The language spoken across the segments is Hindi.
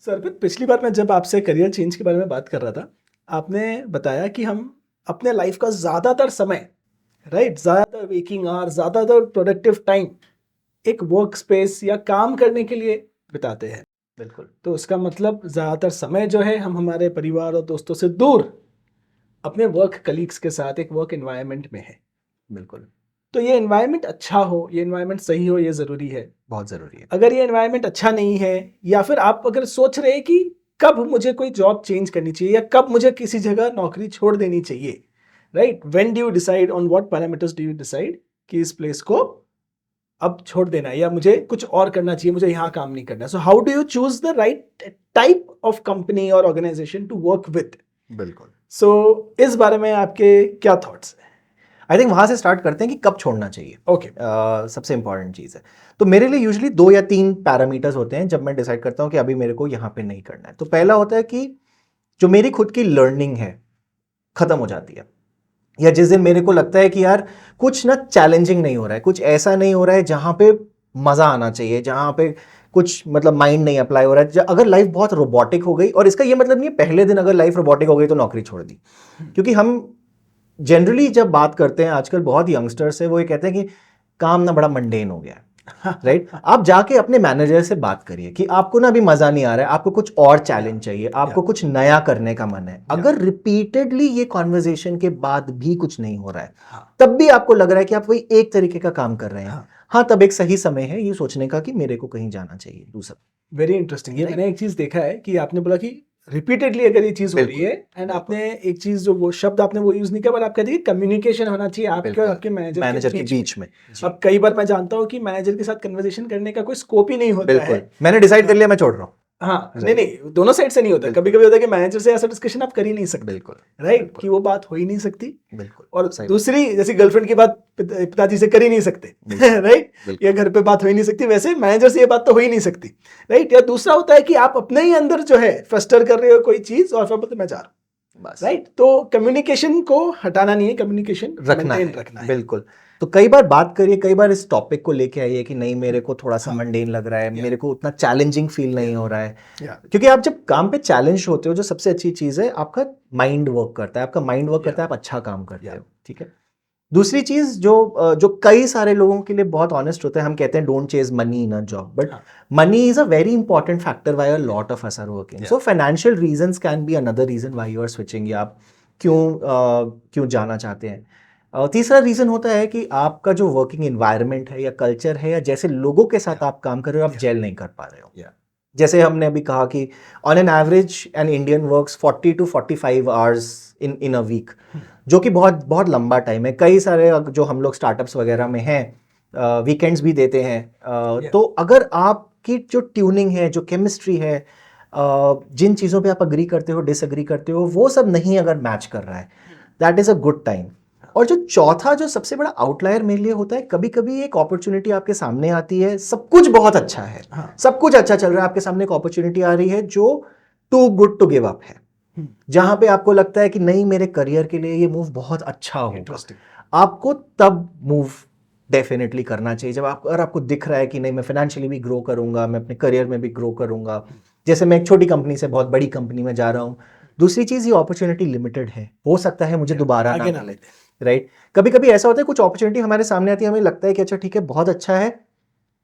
सरपित, पिछली बार मैं जब आपसे करियर चेंज के बारे में बात कर रहा था, आपने बताया कि हम अपने लाइफ का ज़्यादातर समय, राइट, ज़्यादातर वेकिंग आवर, ज़्यादातर प्रोडक्टिव टाइम एक वर्क स्पेस या काम करने के लिए बिताते हैं। बिल्कुल। तो उसका मतलब ज़्यादातर समय जो है हम हमारे परिवार और दोस्तों से दूर अपने वर्क कलीग्स के साथ एक वर्क एनवायरनमेंट में है। बिल्कुल, तो ये एनवायरनमेंट अच्छा हो, ये एनवायरनमेंट सही हो, ये ज़रूरी है। बहुत ज़रूरी है। अगर ये एनवायरनमेंट अच्छा नहीं है, या फिर आप अगर सोच रहे हैं कि कब मुझे कोई जॉब चेंज करनी चाहिए या कब मुझे किसी जगह नौकरी छोड़ देनी चाहिए, right, when do you decide, on what parameters do you decide कि इस प्लेस को अब छोड़ देना है या मुझे कुछ और करना चाहिए, मुझे यहाँ काम नहीं करना। So how do you choose the right type of company और ऑर्गेनाइजेशन टू वर्क विद? बिल्कुल। सो इस बारे में आपके क्या थॉट्स हैं? आई थिंक वहाँ से स्टार्ट करते हैं कि कब छोड़ना चाहिए। ओके, सबसे इंपॉर्टेंट चीज़ है। तो मेरे लिए यूजुअली 2 या 3 पैरामीटर्स होते हैं जब मैं डिसाइड करता हूँ कि अभी मेरे को यहाँ पे नहीं करना है। तो पहला होता है कि जो मेरी खुद की लर्निंग है ख़त्म हो जाती है, या जिस दिन मेरे को लगता है कि यार कुछ ना चैलेंजिंग नहीं हो रहा है, कुछ ऐसा नहीं हो रहा है जहाँ पे मज़ा आना चाहिए, जहाँ पे कुछ मतलब माइंड नहीं अप्लाई हो रहा है। अगर लाइफ बहुत रोबोटिक हो गई, और इसका ये मतलब नहीं है पहले दिन अगर लाइफ रोबोटिक हो गई तो नौकरी छोड़ दी, क्योंकि हम जनरली जब बात करते हैं, आजकल बहुत यंगस्टर्स है वो ये कहते हैं कि काम ना बड़ा मंडेन हो गया है, राइट। आप जाके अपने मैनेजर से बात करिए कि आपको ना अभी मजा नहीं आ रहा है, आपको कुछ और चैलेंज चाहिए, आपको कुछ नया करने का मन है। अगर रिपीटेडली ये कॉन्वर्जेशन के बाद भी कुछ नहीं हो रहा है, तब भी आपको लग रहा है कि आप वही एक तरीके का काम कर रहे हैं, हाँ, तब एक सही समय है ये सोचने का कि मेरे को कहीं जाना चाहिए दूसरा। Very interesting. ये मैंने एक चीज देखा है कि आपने बोला कि रिपीटेडली अगर ये चीज हो रही है, एंड आपने एक चीज जो वो शब्द आपने वो यूज नहीं किया, पर आप कहते हैं कम्युनिकेशन होना चाहिए आपके और आपके मैनेजर के बीच में। अब कई बार मैं जानता हूँ कि मैनेजर के साथ कन्वर्सेशन करने का कोई स्कोप ही नहीं होता है। मैंने डिसाइड कर लिया मैं छोड़ रहा हूँ। हाँ, नहीं, दोनों साइड से नहीं होता। कभी कभी होता है कि मैनेजर से ऐसा डिस्कशन आप कर ही नहीं सकते। बिल्कुल, राइट, कि वो बात हो ही नहीं सकती। बिल्कुल। और दूसरी, जैसे गर्लफ्रेंड की बात पिताजी से कर ही नहीं सकते, राइट, या घर पे बात हो ही नहीं सकती, वैसे मैनेजर से ये बात तो हो ही नहीं सकती, राइट। या दूसरा होता है कि आप अपने ही अंदर जो है फस्टर कर रहे हो कोई चीज और फिर बोलते मैं जा रहा हूँ, बस, राइट। तो कम्युनिकेशन को हटाना नहीं है, कम्युनिकेशन रखना है। बिल्कुल। तो कई बार बात करिए, कई बार इस टॉपिक को लेके आइए कि नहीं मेरे को थोड़ा सा मंडेन लग रहा है, मेरे को उतना चैलेंजिंग फील नहीं हो रहा है, क्योंकि आप जब काम पे चैलेंज होते हो, जो सबसे अच्छी चीज़ है आपका माइंड वर्क करता है, आपका माइंड वर्क करता है, आप अच्छा काम करते हो, ठीक है। दूसरी चीज़ जो कई सारे लोगों के लिए बहुत ऑनेस्ट होता है, हम कहते हैं don't chase money in a job, but money is a very important factor why a lot of us are working. So financial reasons can be another reason why you are switching, या आप क्यों जाना चाहते हैं। तीसरा रीज़न होता है कि आपका जो वर्किंग एनवायरनमेंट है या कल्चर है या जैसे लोगों के साथ आप काम कर रहे हो, आप जेल नहीं कर पा रहे हो। जैसे हमने अभी कहा कि on an average an Indian works 40 to 45 hours in a week, जो कि बहुत बहुत लंबा टाइम है। कई सारे जो हम लोग स्टार्टअप्स वगैरह में हैं वीकेंड्स भी देते हैं। तो अगर आपकी जो ट्यूनिंग है, जो केमिस्ट्री है, जिन चीज़ों पे आप अग्री करते हो, डिसअग्री करते हो, वो सब नहीं अगर मैच कर रहा है, that is a good time. और जो चौथा, जो सबसे बड़ा आउटलायर मेरे लिए होता है, कभी कभी एक अपॉर्चुनिटी आपके सामने आती है, सब कुछ बहुत अच्छा है, सब कुछ अच्छा चल रहा है, आपके सामने एक अपॉर्चुनिटी आ रही है जो too good to give up है, जहां पे आपको लगता है कि नहीं मेरे करियर के लिए ये मूव बहुत अच्छा होगा, आपको तब मूव डेफिनेटली करना चाहिए जब अगर आपको दिख रहा है कि नहीं मैं फाइनेंशियली भी ग्रो करूंगा, मैं अपने करियर में भी ग्रो करूंगा। जैसे मैं एक छोटी कंपनी से बहुत बड़ी कंपनी में जा रहा हूँ। दूसरी चीज, ये अपॉर्चुनिटी लिमिटेड है, हो सकता है मुझे दोबारा ना मिले, राइट। कभी कभी ऐसा होता है कुछ अपॉर्चुनिटी हमारे सामने आती है, हमें लगता है कि अच्छा ठीक है बहुत अच्छा है,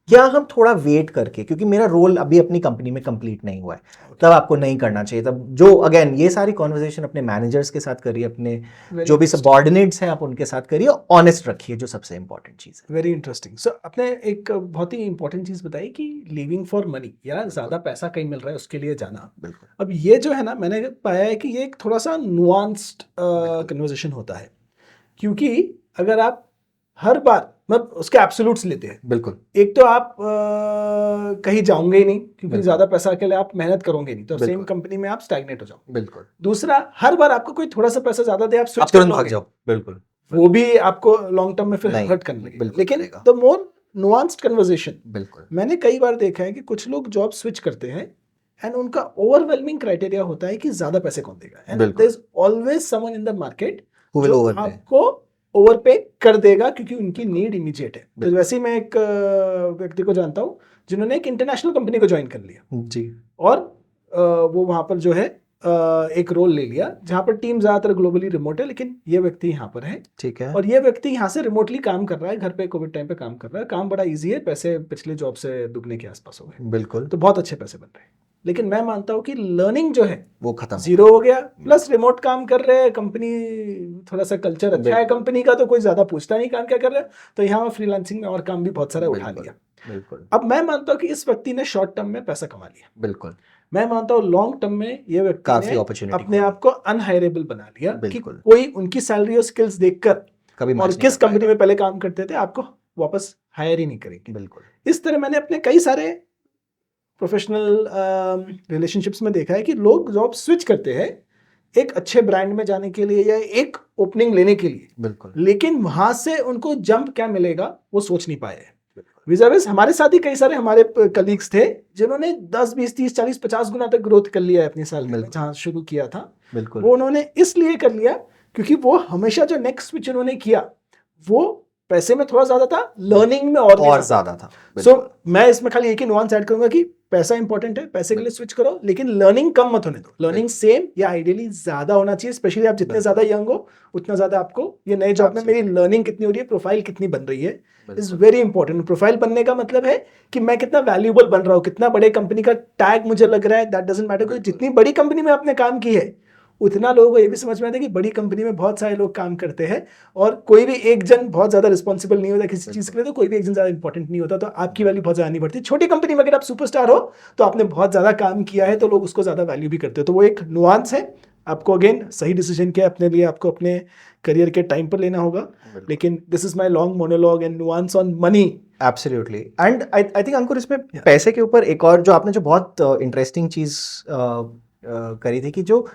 क्या हम थोड़ा वेट करके, क्योंकि मेरा रोल अभी अपनी कंपनी में कंप्लीट नहीं हुआ है, तब आपको नहीं करना चाहिए। तब जो अगेन ये सारी कॉन्वर्सेशन अपने मैनेजर्स के साथ करिए, अपने जो भी सबऑर्डिनेट्स हैं आप उनके साथ करिए, ऑनेस्ट रखिए, जो सबसे इंपॉर्टेंट चीज़ है। Very interesting. सो आपने एक बहुत ही इंपॉर्टेंट चीज़ बताई कि लिविंग फॉर मनी, या ज़्यादा पैसा कहीं मिल रहा है उसके लिए जाना। बिल्कुल। अब ये जो है ना, मैंने पाया है कि ये एक थोड़ा सा नुआंस्ड कन्वर्सेशन होता है, क्योंकि अगर आप हर बार मतलब उसके एब्सोल्यूट्स लेते हैं, बिल्कुल, एक तो आप कहीं जाओगे ही नहीं, क्योंकि ज़्यादा पैसा के लिए आप मेहनत करोगे नहीं, तो सेम कंपनी में आप स्टैग्नेट हो जाओगे। बिल्कुल। दूसरा, हर बार आपको कोई थोड़ा सा पैसा ज़्यादा दे, आप स्विच तुरंत भाग जाओ, बिल्कुल, वो भी आपको लॉन्ग टर्म में फिर हर्ट करने लगेगा। लेकिन द मोर नुआंस्ड कन्वर्सेशन, बिल्कुल, मैंने कई बार देखा है कि कुछ लोग जॉब स्विच करते हैं एंड उनका ओवरवेलमिंग क्राइटेरिया होता है कि ज्यादा पैसे कौन देगा, and there is always someone in the market जो आपको ओवरपे कर देगा, क्योंकि उनकी नीड इमीडिएट है। तो वैसे ही मैं एक व्यक्ति को जानता हूँ जिन्होंने एक इंटरनेशनल कंपनी को ज्वाइन कर लिया जी, और वो वहाँ पर जो है एक रोल ले लिया जहाँ पर टीम ज़्यादातर ग्लोबली रिमोट है, लेकिन ये व्यक्ति यहाँ पर है। ठीक है। और ये व्यक्ति यहाँ से रिमोटली काम कर रहा है, घर पे कोविड टाइम पे काम कर रहा है, काम बड़ा इजी है, पैसे पिछले जॉब से दुगने के आसपास हो गए, बिल्कुल। तो बहुत अच्छे पैसे बन रहे हैं। लेकिन मैं मानता हूँ कि लर्निंग जो है वो खत्म जीरो हो गया, प्लस रिमोट काम कर रहे हैं, कंपनी थोड़ा सा कल्चर अच्छा है कंपनी का, तो कोई ज्यादा पूछता नहीं काम क्या कर रहे हैं, तो यहाँ फ्रीलांसिंग में और काम भी बहुत सारा उठा लिया। बिल्कुल। अब मैं मानता हूँ कि इस व्यक्ति ने शॉर्ट टर्म में पैसा कमा लिया, बिल्कुल। मैं मानता हूँ लॉन्ग टर्म में ये व्यक्ति काफी ने अपॉर्चुनिटी अपने आप को अनहायरेबल बना लिया कि बिल्कुल। कोई उनकी सैलरी और स्किल्स देखकर कभी और किस कंपनी में पहले काम करते थे आपको वापस हायर ही नहीं करेंगे। बिल्कुल। इस तरह मैंने अपने कई सारे प्रोफेशनल रिलेशनशिप्स में देखा है कि लोग जॉब स्विच करते हैं एक अच्छे ब्रांड में जाने के लिए या एक ओपनिंग लेने के लिए, बिल्कुल, लेकिन वहां से उनको जंप क्या मिलेगा वो सोच नहीं पाए। विज़ाविज़ हमारे साथ ही कई सारे हमारे कलीग्स थे जिन्होंने 10, 20, 30, 40, 50 गुना तक ग्रोथ कर लिया है अपनी सैलरी में जहाँ शुरू किया था। बिल्कुल। वो उन्होंने इसलिए कर लिया क्योंकि वो हमेशा जो नेक्स्ट स्विच उन्होंने किया वो पैसे में थोड़ा ज्यादा था, लर्निंग में और ज्यादा था। सो मैं इसमें खाली एक ही नुआंस ऐड करूंगा कि पैसा इंपॉर्टेंट है, पैसे के लिए स्विच करो, लेकिन लर्निंग कम मत होने दो, लर्निंग सेम या आइडियली ज्यादा होना चाहिए। स्पेशली आप जितने ज्यादा यंग हो उतना ज्यादा आपको ये नए जॉब में मेरी लर्निंग कितनी हो रही है, प्रोफाइल कितनी बन रही है, इज वेरी इंपॉर्टेंट। प्रोफाइल बनने का मतलब है कि मैं कितना वैल्यूएबल बन रहा हूँ, कितना बड़े कंपनी का टैग मुझे लग रहा है, दैट डजंट मैटर। क्योंकि जितनी बड़ी कंपनी में आपने काम की है उतना लोगों को ये भी समझ में आता है कि बड़ी कंपनी में बहुत सारे लोग काम करते हैं और कोई भी एक जन बहुत ज्यादा रिस्पॉन्सिबल नहीं होता किसी चीज के लिए, तो कोई भी एक जन ज्यादा इंपॉर्टेंट नहीं होता, तो आपकी वैल्यू बहुत ज्यादा नहीं बढ़ती। छोटी कंपनी में अगर आप सुपरस्टार हो तो आपने बहुत ज्यादा काम किया है तो लोग उसको ज्यादा वैल्यू भी करते हैं। तो वो एक नुआंस है, आपको अगेन सही डिसीजन क्या है अपने लिए आपको अपने करियर के टाइम पर लेना होगा। लेकिन this is my long monologue and nuance on money. Absolutely. And I think Ankur इसमें पैसे के ऊपर एक और जो आपने जो बहुत इंटरेस्टिंग चीज करी थी कि जो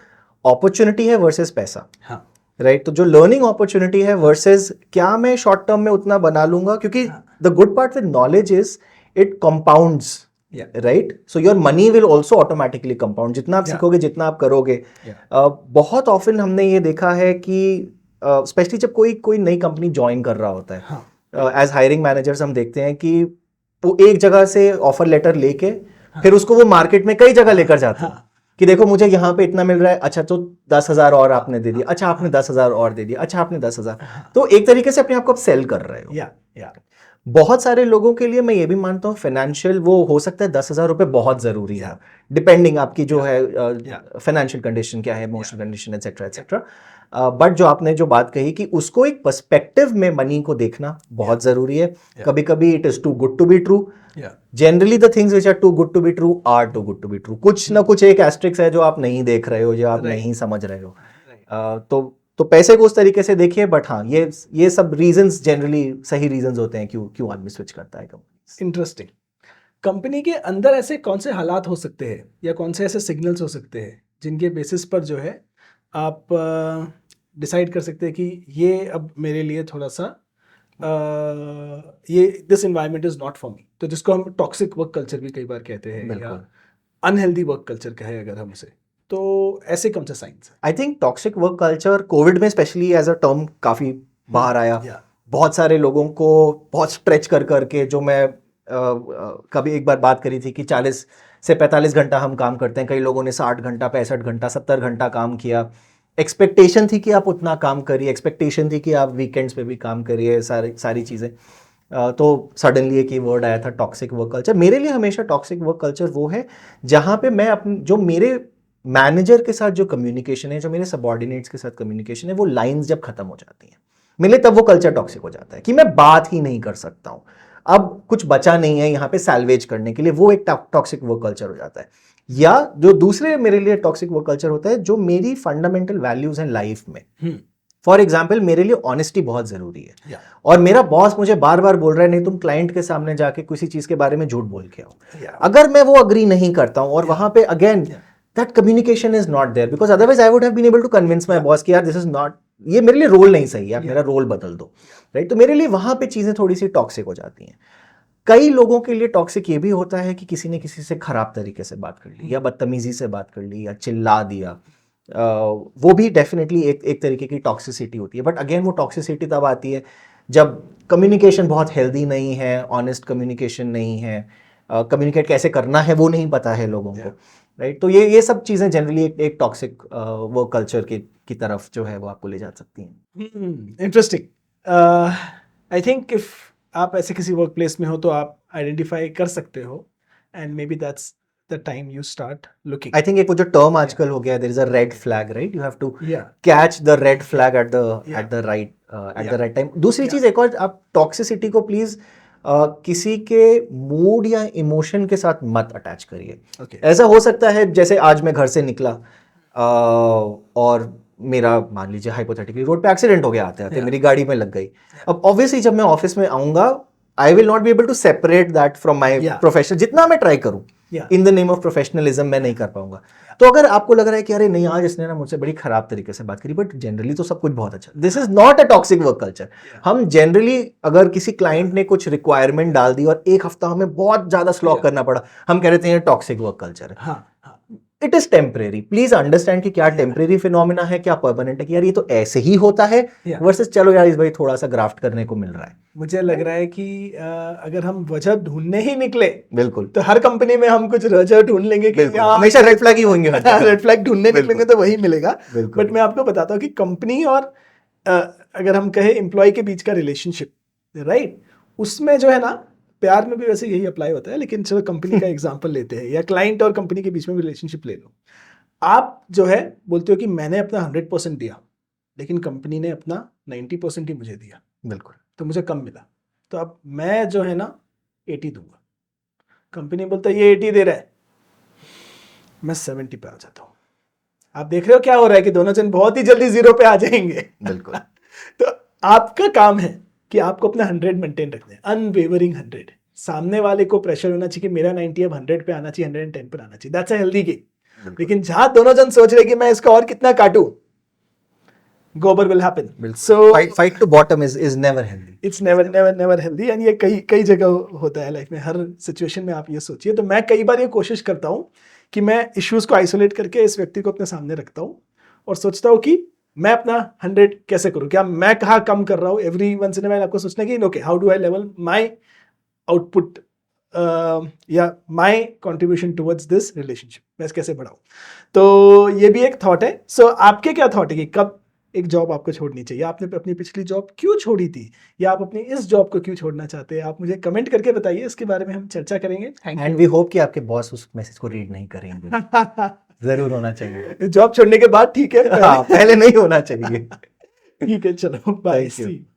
अपॉर्चुनिटी है वर्सेस पैसा, हाँ राइट। तो जो लर्निंग अपॉर्चुनिटी है वर्सेस क्या मैं शॉर्ट टर्म में उतना बना लूंगा, क्योंकि the good part with knowledge is it compounds, right. So your money will also automatically compound, जितना आप सीखोगे जितना आप करोगे। बहुत ऑफन हमने ये देखा है कि स्पेशली जब कोई नई कंपनी ज्वाइन कर रहा होता है, एज हायरिंग मैनेजर्स हम देखते हैं कि वो एक जगह से ऑफर लेटर लेके फिर उसको वो मार्केट में कई जगह लेकर जाते हैं कि देखो मुझे यहाँ पे इतना मिल रहा है, अच्छा तो 10,000 और आपने दे दिया, अच्छा आपने 10,000 और दे दिया, अच्छा आपने 10,000, तो एक तरीके से अपने आप को आप सेल कर रहे हो। बहुत सारे लोगों के लिए मैं ये भी मानता हूँ फाइनेंशियल वो हो सकता है 10,000 रुपए बहुत जरूरी है, डिपेंडिंग आपकी जो है फाइनेंशियल कंडीशन क्या है, emotional condition etcetera etcetera. But जो आपने जो बात कही कि उसको एक पर्सपेक्टिव में मनी को देखना बहुत जरूरी है। कभी कभी it is too good to be true, generally the things which are too good to be true are too good to be true. कुछ ना कुछ एक एस्ट्रिक्स है जो आप नहीं देख रहे हो, जो आप नहीं समझ रहे हो। तो पैसे को उस तरीके से देखिए, बट हाँ ये सब रीजंस जनरली सही रीजंस होते हैं क्यों आदमी स्विच करता है कंपनी। इंटरेस्टिंग। कंपनी के अंदर ऐसे कौन से हालात हो सकते हैं या कौन से ऐसे सिग्नल्स हो सकते हैं जिनके बेसिस पर जो है आप डिसाइड कर सकते हैं कि ये अब मेरे लिए थोड़ा सा ये this environment is not for me, तो जिसको हम टॉक्सिक वर्क कल्चर भी कई बार कहते हैं या अनहेल्दी वर्क कल्चर कहे अगर हम उसे, तो ऐसे कौन से science? I think toxic work culture Covid में स्पेशली एज अ टर्म काफी बाहर आया। बहुत सारे लोगों को बहुत स्ट्रेच कर करके, जो मैं कभी एक बार बात करी थी कि 40 से 45 घंटा हम काम करते हैं, कई लोगों ने 60 घंटा 65 घंटा 70 घंटा काम किया। एक्सपेक्टेशन थी कि आप उतना काम करिए, एक्सपेक्टेशन थी कि आप वीकेंड्स पे भी काम करिए, सारी चीज़ें। तो सडनली एक वर्ड आया था टॉक्सिक वर्क कल्चर। मेरे लिए हमेशा टॉक्सिक वर्क कल्चर वो है जहाँ पे मैं अपने जो मेरे मैनेजर के साथ जो कम्युनिकेशन है, जो मेरे सबॉर्डिनेट्स के साथ कम्युनिकेशन है, वो लाइंस जब खत्म हो जाती हैं मेरे लिए, तब वो कल्चर टॉक्सिक हो जाता है कि मैं बात ही नहीं कर सकता हूँ, अब कुछ बचा नहीं है यहाँ पे सैल्वेज करने के लिए, वो एक टॉक्सिक वर्क कल्चर हो जाता है। या जो दूसरे मेरे लिए टॉक्सिक वर्क कल्चर होता है, जो मेरी फंडामेंटल वैल्यूज हैं लाइफ में। फॉर एग्जाम्पल मेरे लिए ऑनेस्टी बहुत जरूरी है, और मेरा बॉस मुझे बार बार बोल रहा है नहीं तुम क्लाइंट के सामने जाके किसी चीज के बारे में झूठ बोल के आओ। अगर मैं वो अग्री नहीं करता हूँ और वहां पे again that communication is not there, because otherwise I would have been able to convince my boss कि यार दिस इज नॉट, ये मेरे लिए रोल नहीं सही है, आप मेरा रोल बदल दो, राइट। तो मेरे लिए वहां पे चीजें थोड़ी सी टॉक्सिक हो जाती हैं। कई लोगों के लिए टॉक्सिक ये भी होता है कि किसी ने किसी से खराब तरीके से बात कर ली, या बदतमीजी से बात कर ली, या चिल्ला दिया, वो भी डेफिनेटली एक तरीके की टॉक्सिसिटी होती है। बट अगेन वो टॉक्सिसिटी तब आती है जब कम्युनिकेशन बहुत हेल्दी नहीं है, ऑनेस्ट कम्युनिकेशन नहीं है, कम्युनिकेट कैसे करना है वो नहीं पता है लोगों को। राइट? तो ये सब चीजें जनरली एक टॉक्सिक वर्क कल्चर की तरफ जो है वो आपको ले जा सकती हैं। इंटरेस्टिंग। आई थिंक इफ आप ऐसे किसी वर्क प्लेस में हो तो आप आइडेंटिफाई कर सकते हो, and maybe that's the time you start looking. I think एक वो जो टर्म आजकल हो गया, there is a red flag, right? You have to Yeah. Catch the red flag at Yeah. The right Yeah. Time. दूसरी Yeah. चीज एक और, आप टॉक्सिसिटी को प्लीज किसी के मूड या इमोशन के साथ मत अटैच करिए। Okay. ऐसा हो सकता है जैसे आज मैं घर से निकला और मेरा मान लीजिए हाइपोथेटिकली रोड पे एक्सीडेंट हो गया आते आते, Yeah. मेरी गाड़ी में लग गई। अब ऑब्वियसली जब मैं ऑफिस में आऊंगा, I will not be able to separate that from my Yeah. Profession, जितना मैं ट्राई करूं Yeah. In the name of professionalism मैं नहीं कर पाऊंगा। तो अगर आपको लग रहा है कि अरे नहीं आज इसने ना मुझसे बड़ी खराब तरीके से बात करी, बट जनरली तो सब कुछ बहुत अच्छा, this is not a toxic work culture. हम जनरली अगर किसी क्लाइंट ने कुछ रिक्वायरमेंट डाल दी और एक हफ्ता हमें बहुत ज्यादा स्लॉग करना पड़ा, हम कह रहे हैं टॉक्सिक वर्क कल्चर है। हाँ, हाँ. It is temporary. Please understand कि क्या टेम्परेरी फिनोमिना है, क्या परमानेंट है, कि यार ये तो ऐसे ही होता है, Yeah. वर्सेस चलो यार इस भाई थोड़ा सा ग्राफ्ट करने को मिल रहा है। मुझे लग रहा है कि अगर हम वजह ढूंढने ही निकले बिल्कुल, तो हर कंपनी में हम कुछ वजह ढूंढ लेंगे कि बिल्कुल, हमेशा रेड फ्लैग ही होंगे। रेड फ्लैग ढूंढने बिल्कुल। निकलेंगे तो वही मिलेगा। बिल्कुल। बट मैं आपको बताता हूँ कि कंपनी और अगर हम कहें एम्प्लॉय के बीच का रिलेशनशिप, राइट, उसमें जो है ना, प्यार में भी वैसे यही अप्लाई होता है, लेकिन चलो कंपनी का एग्जांपल लेते हैं, या क्लाइंट और कंपनी के बीच में रिलेशनशिप ले लो। आप जो है बोलते हो कि मैंने अपना 100% दिया, लेकिन कंपनी ने अपना 90% ही मुझे दिया, बिल्कुल, तो मुझे कम मिला, तो अब मैं जो है ना 80 दूंगा। कंपनी बोलता है ये 80 दे रहा है, मैं 70 पे आ जाता हूँ। आप देख रहे हो क्या हो रहा है कि दोनों जन बहुत ही जल्दी 0 पे आ जाएंगे। बिल्कुल। तो आपका काम है कि आपको अपना 100 मेंटेन रखना है, अनवेवरिंग 100। सामने वाले को प्रेशर होना चाहिए कि मेरा 90 अब 100 पे आना चाहिए, 110 पर आना चाहिए, दैट्स अ हेल्दी गेम। लेकिन जहां दोनों जन सोच रहे कि मैं इसका और कितना काटूं, गोबर will happen. So fight to bottom is never healthy. It's never healthy, and ये कई जगह होता है लाइफ में, हर सिचुएशन में आप ये सोचिए। तो मैं कई बार ये कोशिश करता हूँ कि मैं इश्यूज को आइसोलेट करके इस व्यक्ति को अपने सामने रखता हूँ और सोचता हूँ कि मैं अपना 100 कैसे करूँ, क्या मैं कहाँ कम कर रहा हूँ। Every once in a while आपको सोचना कि okay, how do I level my output या my contribution towards this relationship, मैं कैसे बढ़ाऊँ। तो ये भी एक थॉट है। सो आपके क्या थॉट है कि कब एक जॉब आपको छोड़नी चाहिए, आपने अपनी पिछली जॉब क्यों छोड़ी थी, या आप अपनी इस जॉब को क्यों छोड़ना चाहते हैं, आप मुझे कमेंट करके बताइए, इसके बारे में हम चर्चा करेंगे। एंड वी होप कि आपके बॉस उस मैसेज को रीड नहीं करेंगे। जरूर होना चाहिए। जॉब छोड़ने के बाद ठीक है, हाँ, पहले नहीं होना चाहिए। ठीक है, चलो बाय। Thank you.